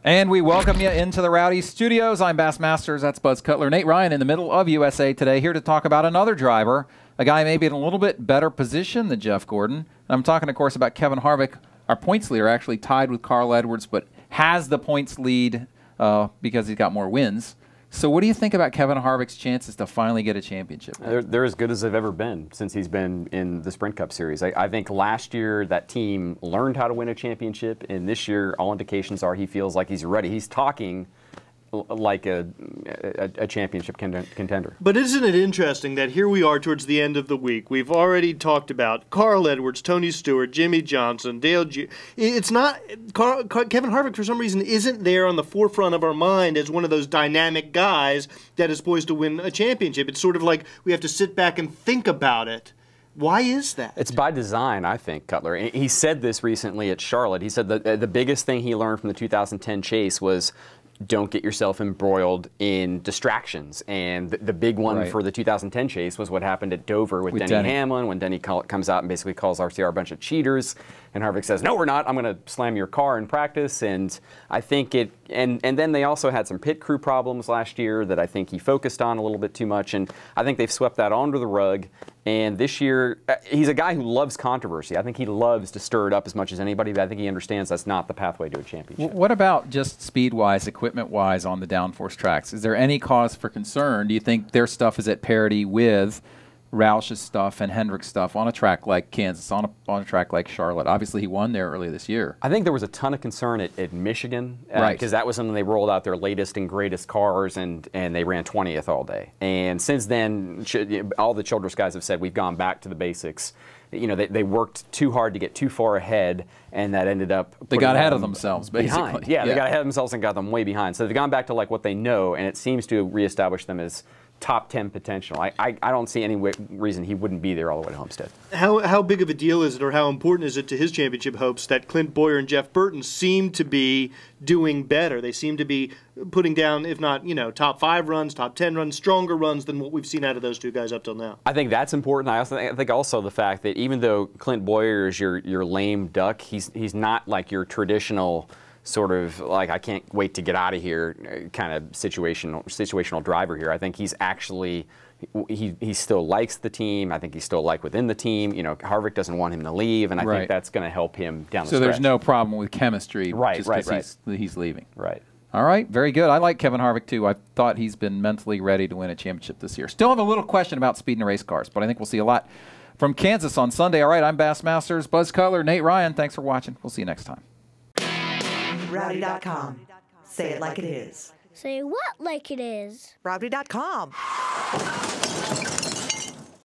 And we welcome you into the Rowdy Studios. I'm Bassmasters. That's Buzz Cutler. Nate Ryan in the middle of USA Today, here to talk about another driver, a guy maybe in a little bit better position than Jeff Gordon. And I'm talking, of course, about Kevin Harvick, our points leader, actually tied with Carl Edwards, but has the points lead because he's got more wins. So what do you think about Kevin Harvick's chances to finally get a championship? They're as good as they've ever been since he's been in the Sprint Cup Series. I think last year that team learned how to win a championship, and this year all indications are he feels like he's ready. He's talking like a championship contender. But isn't it interesting that here we are towards the end of the week? We've already talked about Carl Edwards, Tony Stewart, Jimmy Johnson, Dale G. It's not Kevin Harvick for some reason isn't there on the forefront of our mind as one of those dynamic guys that is poised to win a championship. It's sort of like we have to sit back and think about it. Why is that? It's by design, I think, Cutler. He said this recently at Charlotte. He said that the biggest thing he learned from the 2010 chase was don't get yourself embroiled in distractions. And the big one for the 2010 chase was what happened at Dover with Denny Hamlin, when Denny comes out and basically calls RCR a bunch of cheaters. And Harvick says, no, we're not. I'm going to slam your car in practice. And I think and then they also had some pit crew problems last year that I think he focused on a little bit too much. And I think they've swept that under the rug. And this year, he's a guy who loves controversy. I think he loves to stir it up as much as anybody, but I think he understands that's not the pathway to a championship. What about just speed-wise, equipment-wise on the downforce tracks? Is there any cause for concern? Do you think their stuff is at parity with Roush's stuff and Hendrick's stuff on a track like Kansas, on a track like Charlotte? Obviously, he won there earlier this year. I think there was a ton of concern at Michigan, because that was when they rolled out their latest and greatest cars, and they ran 20th all day. And since then, all the Childress guys have said we've gone back to the basics. You know, they worked too hard to get too far ahead, and that ended up they got ahead of themselves, basically. Behind. Yeah, they got ahead of themselves and got them way behind. So they've gone back to like what they know, and it seems to reestablish them as top 10 potential. I don't see any reason he wouldn't be there all the way to Homestead. How big of a deal is it, or how important is it to his championship hopes that Clint Bowyer and Jeff Burton seem to be doing better? They seem to be putting down, if not, top 5 runs, top 10 runs, stronger runs than what we've seen out of those two guys up till now. I think that's important. I think also the fact that even though Clint Bowyer is your lame duck, he's not like your traditional sort of like I can't wait to get out of here kind of situational driver here. I think he's actually he still likes the team. I think he's still liked within the team. Harvick doesn't want him to leave, and I think that's going to help him down the stretch. So there's no problem with chemistry just because he's leaving. Right. All right, very good. I like Kevin Harvick too. I thought he's been mentally ready to win a championship this year. Still have a little question about speed in race cars, but I think we'll see a lot from Kansas on Sunday. All right, I'm Bassmasters, Buzz Cutler, Nate Ryan. Thanks for watching. We'll see you next time. Rowdy.com. Say it like it is. Say what like it is? Rowdy.com.